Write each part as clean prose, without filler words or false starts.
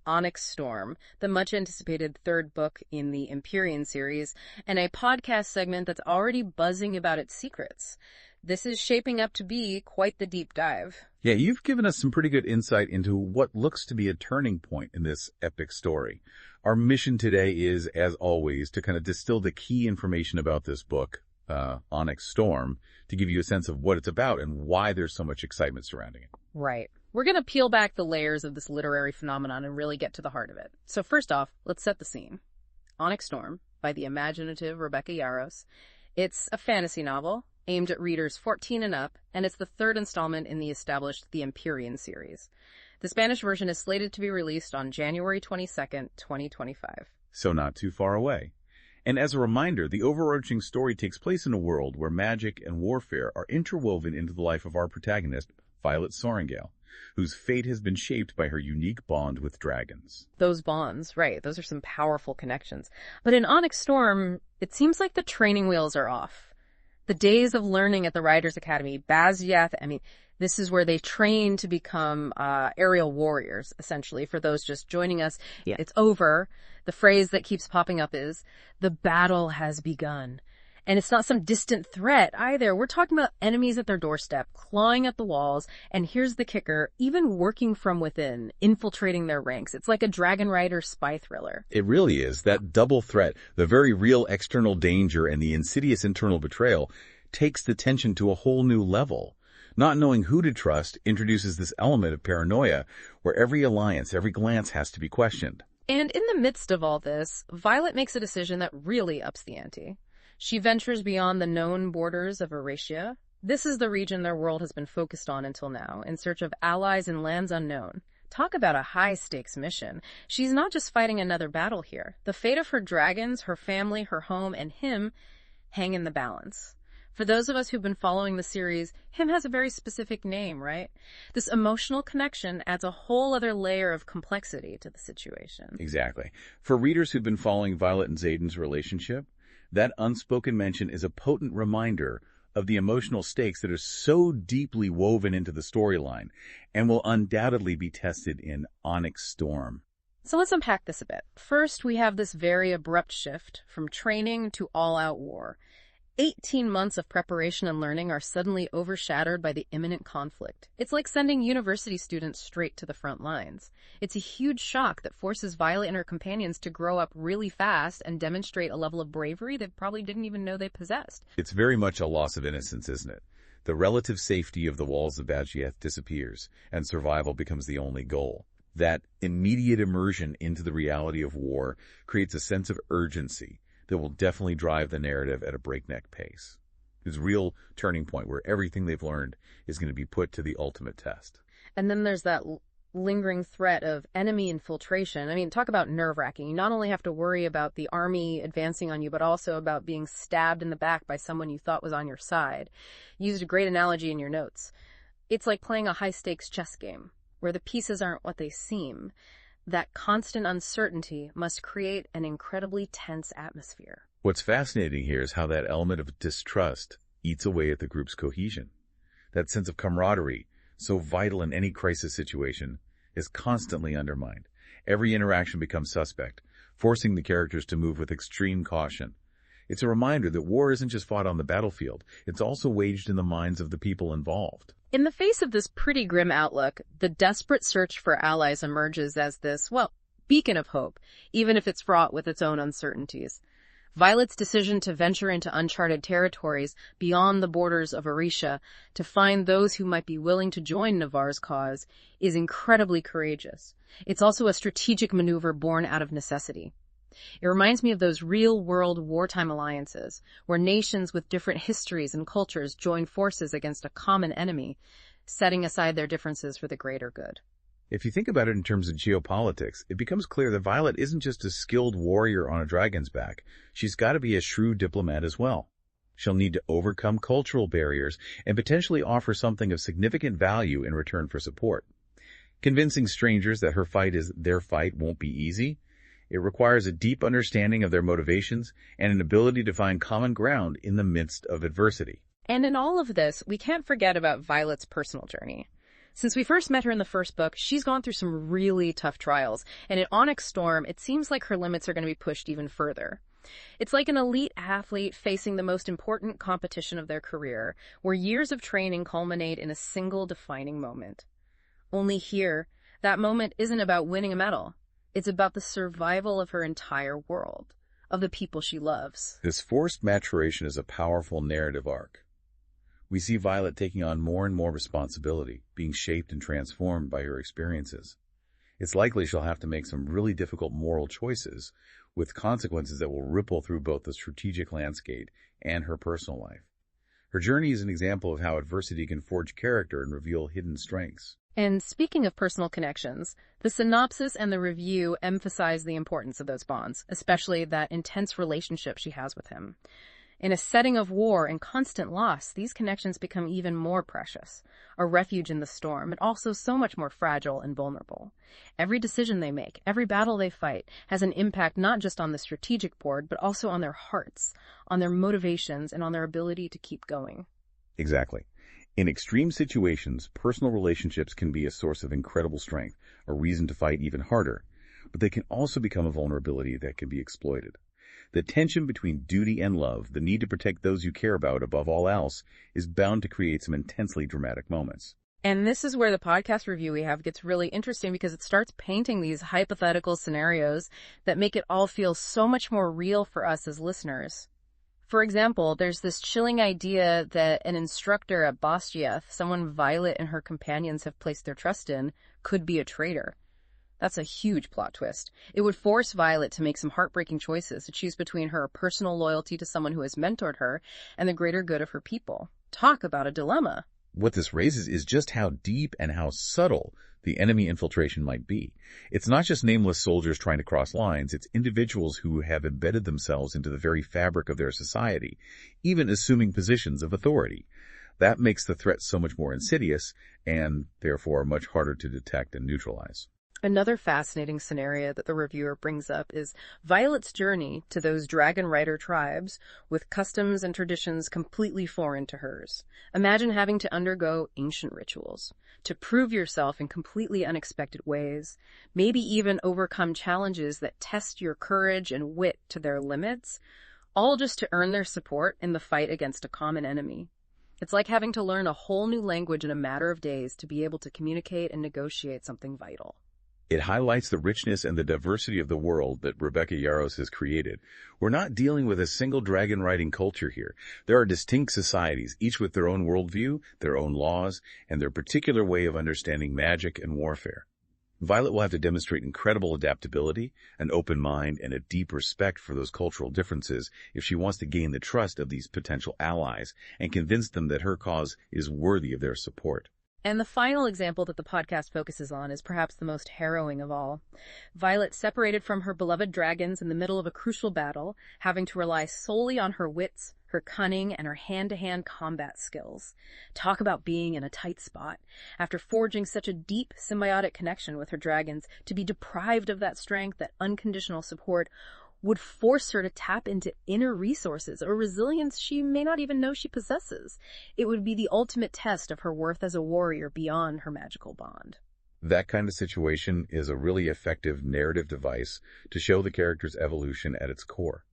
Onyx Storm, the much-anticipated third book in the Empyrean series, and a podcast segment that's already buzzing about its secrets. This is shaping up to be quite the deep dive. Yeah, you've given us some pretty good insight into what looks to be a turning point in this epic story. Our mission today is, as always, to kind of distill the key information about this book, Onyx Storm, to give you a sense of what it's about and why there's so much excitement surrounding it. Right. We're going to peel back the layers of this literary phenomenon and really get to the heart of it. So first off, let's set the scene. Onyx Storm, by the imaginative Rebecca Yarros. It's a fantasy novel aimed at readers 14 and up, and it's the third installment in the established The Empyrean series. The Spanish version is slated to be released on January 22nd, 2025. So not too far away. And as a reminder, the overarching story takes place in a world where magic and warfare are interwoven into the life of our protagonist, Violet Sorrengail, whose fate has been shaped by her unique bond with dragons. Those bonds, right. Those are some powerful connections. But in Onyx Storm, it seems like the training wheels are off. The days of learning at the Riders Academy, this is where they train to become aerial warriors, essentially, for those just joining us. Yeah. It's over. The phrase that keeps popping up is, the battle has begun. And it's not some distant threat either. We're talking about enemies at their doorstep, clawing at the walls, and here's the kicker, even working from within, infiltrating their ranks. It's like a Dragon Rider spy thriller. It really is. That double threat, the very real external danger and the insidious internal betrayal, takes the tension to a whole new level. Not knowing who to trust introduces this element of paranoia, where every alliance, every glance has to be questioned. And in the midst of all this, Violet makes a decision that really ups the ante. She ventures beyond the known borders of Aretia. This is the region their world has been focused on until now, in search of allies in lands unknown. Talk about a high-stakes mission. She's not just fighting another battle here. The fate of her dragons, her family, her home, and him hang in the balance. For those of us who've been following the series, him has a very specific name, right? This emotional connection adds a whole other layer of complexity to the situation. Exactly. For readers who've been following Violet and Xaden's relationship, that unspoken mention is a potent reminder of the emotional stakes that are so deeply woven into the storyline and will undoubtedly be tested in Onyx Storm. So let's unpack this a bit. First, we have this very abrupt shift from training to all-out war. 18 months of preparation and learning are suddenly overshadowed by the imminent conflict. It's like sending university students straight to the front lines. It's a huge shock that forces Violet and her companions to grow up really fast and demonstrate a level of bravery they probably didn't even know they possessed. It's very much a loss of innocence, isn't it? The relative safety of the walls of Badgieth disappears, and survival becomes the only goal. That immediate immersion into the reality of war creates a sense of urgency that will definitely drive the narrative at a breakneck pace. It's a real turning point where everything they've learned is going to be put to the ultimate test. And then there's that lingering threat of enemy infiltration. Talk about nerve-wracking. You not only have to worry about the army advancing on you, but also about being stabbed in the back by someone you thought was on your side. You used a great analogy in your notes. It's like playing a high-stakes chess game, where the pieces aren't what they seem. That constant uncertainty must create an incredibly tense atmosphere. What's fascinating here is how that element of distrust eats away at the group's cohesion. That sense of camaraderie, so vital in any crisis situation, is constantly undermined. Every interaction becomes suspect, forcing the characters to move with extreme caution. It's a reminder that war isn't just fought on the battlefield, it's also waged in the minds of the people involved. In the face of this pretty grim outlook, the desperate search for allies emerges as this, beacon of hope, even if it's fraught with its own uncertainties. Violet's decision to venture into uncharted territories beyond the borders of Aretia to find those who might be willing to join Navarre's cause is incredibly courageous. It's also a strategic maneuver born out of necessity. It reminds me of those real-world wartime alliances, where nations with different histories and cultures join forces against a common enemy, setting aside their differences for the greater good. If you think about it in terms of geopolitics, it becomes clear that Violet isn't just a skilled warrior on a dragon's back. She's got to be a shrewd diplomat as well. She'll need to overcome cultural barriers and potentially offer something of significant value in return for support. Convincing strangers that her fight is their fight won't be easy. It requires a deep understanding of their motivations and an ability to find common ground in the midst of adversity. And in all of this, we can't forget about Violet's personal journey. Since we first met her in the first book, she's gone through some really tough trials, and in Onyx Storm, it seems like her limits are going to be pushed even further. It's like an elite athlete facing the most important competition of their career, where years of training culminate in a single defining moment. Only here, that moment isn't about winning a medal. It's about the survival of her entire world, of the people she loves. This forced maturation is a powerful narrative arc. We see Violet taking on more and more responsibility, being shaped and transformed by her experiences. It's likely she'll have to make some really difficult moral choices, with consequences that will ripple through both the strategic landscape and her personal life. Her journey is an example of how adversity can forge character and reveal hidden strengths. And speaking of personal connections, the synopsis and the review emphasize the importance of those bonds, especially that intense relationship she has with him. In a setting of war and constant loss, these connections become even more precious, a refuge in the storm, and also so much more fragile and vulnerable. Every decision they make, every battle they fight, has an impact not just on the strategic board, but also on their hearts, on their motivations, and on their ability to keep going. Exactly. In extreme situations, personal relationships can be a source of incredible strength, a reason to fight even harder, but they can also become a vulnerability that can be exploited. The tension between duty and love, the need to protect those you care about above all else, is bound to create some intensely dramatic moments. And this is where the podcast review we have gets really interesting, because it starts painting these hypothetical scenarios that make it all feel so much more real for us as listeners. For example, there's this chilling idea that an instructor at Bastiath, someone Violet and her companions have placed their trust in, could be a traitor. That's a huge plot twist. It would force Violet to make some heartbreaking choices, to choose between her personal loyalty to someone who has mentored her and the greater good of her people. Talk about a dilemma. What this raises is just how deep and how subtle the enemy infiltration might be. It's not just nameless soldiers trying to cross lines, it's individuals who have embedded themselves into the very fabric of their society, even assuming positions of authority. That makes the threat so much more insidious and, therefore, much harder to detect and neutralize. Another fascinating scenario that the reviewer brings up is Violet's journey to those dragon rider tribes with customs and traditions completely foreign to hers. Imagine having to undergo ancient rituals, to prove yourself in completely unexpected ways, maybe even overcome challenges that test your courage and wit to their limits, all just to earn their support in the fight against a common enemy. It's like having to learn a whole new language in a matter of days to be able to communicate and negotiate something vital. It highlights the richness and the diversity of the world that Rebecca Yarros has created. We're not dealing with a single dragon-riding culture here. There are distinct societies, each with their own worldview, their own laws, and their particular way of understanding magic and warfare. Violet will have to demonstrate incredible adaptability, an open mind, and a deep respect for those cultural differences if she wants to gain the trust of these potential allies and convince them that her cause is worthy of their support. And the final example that the podcast focuses on is perhaps the most harrowing of all. Violet, separated from her beloved dragons in the middle of a crucial battle, having to rely solely on her wits, her cunning, and her hand-to-hand combat skills. Talk about being in a tight spot. After forging such a deep symbiotic connection with her dragons, to be deprived of that strength, that unconditional support, would force her to tap into inner resources or resilience she may not even know she possesses. It would be the ultimate test of her worth as a warrior beyond her magical bond. That kind of situation is a really effective narrative device to show the character's evolution at its core.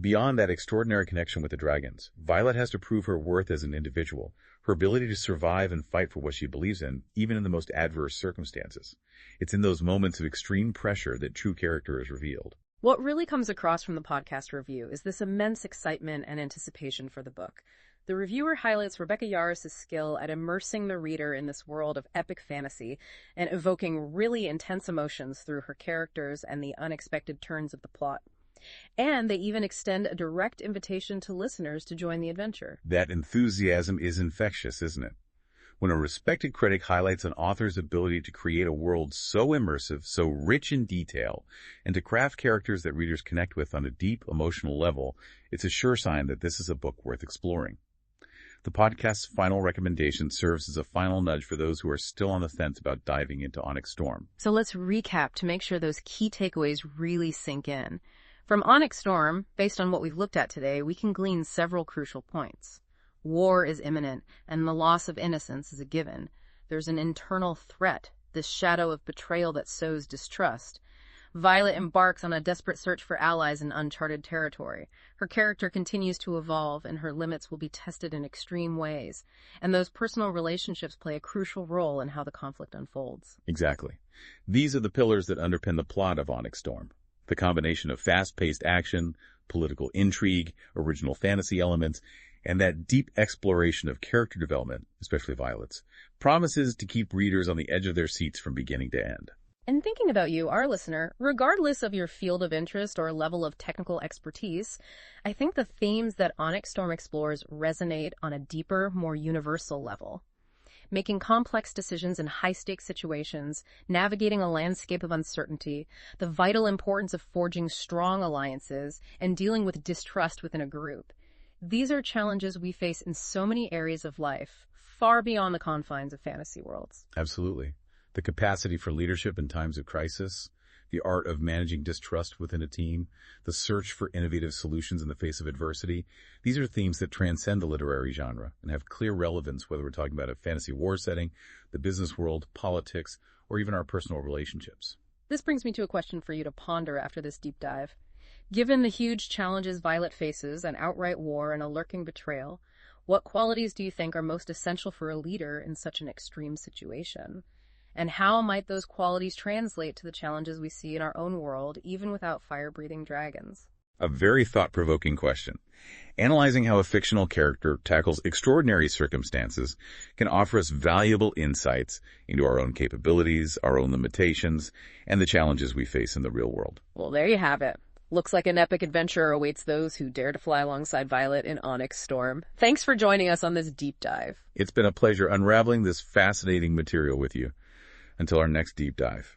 Beyond that extraordinary connection with the dragons, Violet has to prove her worth as an individual, her ability to survive and fight for what she believes in, even in the most adverse circumstances. It's in those moments of extreme pressure that true character is revealed. What really comes across from the podcast review is this immense excitement and anticipation for the book. The reviewer highlights Rebecca Yarros' skill at immersing the reader in this world of epic fantasy and evoking really intense emotions through her characters and the unexpected turns of the plot. And they even extend a direct invitation to listeners to join the adventure. That enthusiasm is infectious, isn't it? When a respected critic highlights an author's ability to create a world so immersive, so rich in detail, and to craft characters that readers connect with on a deep emotional level, it's a sure sign that this is a book worth exploring. The podcast's final recommendation serves as a final nudge for those who are still on the fence about diving into Onyx Storm. So let's recap to make sure those key takeaways really sink in. From Onyx Storm, based on what we've looked at today, we can glean several crucial points. War is imminent, and the loss of innocence is a given. There's an internal threat, this shadow of betrayal that sows distrust. Violet embarks on a desperate search for allies in uncharted territory. Her character continues to evolve, and her limits will be tested in extreme ways. And those personal relationships play a crucial role in how the conflict unfolds. Exactly. These are the pillars that underpin the plot of Onyx Storm. The combination of fast-paced action, political intrigue, original fantasy elements, and that deep exploration of character development, especially Violet's, promises to keep readers on the edge of their seats from beginning to end. And thinking about you, our listener, regardless of your field of interest or level of technical expertise, I think the themes that Onyx Storm explores resonate on a deeper, more universal level. Making complex decisions in high-stakes situations, navigating a landscape of uncertainty, the vital importance of forging strong alliances, and dealing with distrust within a group. These are challenges we face in so many areas of life, far beyond the confines of fantasy worlds. Absolutely. The capacity for leadership in times of crisis, the art of managing distrust within a team, the search for innovative solutions in the face of adversity. These are themes that transcend the literary genre and have clear relevance whether we're talking about a fantasy war setting, the business world, politics, or even our personal relationships. This brings me to a question for you to ponder after this deep dive. Given the huge challenges Violet faces, an outright war and a lurking betrayal, what qualities do you think are most essential for a leader in such an extreme situation? And how might those qualities translate to the challenges we see in our own world, even without fire-breathing dragons? A very thought-provoking question. Analyzing how a fictional character tackles extraordinary circumstances can offer us valuable insights into our own capabilities, our own limitations, and the challenges we face in the real world. Well, there you have it. Looks like an epic adventure awaits those who dare to fly alongside Violet in Onyx Storm. Thanks for joining us on this deep dive. It's been a pleasure unraveling this fascinating material with you. Until our next deep dive.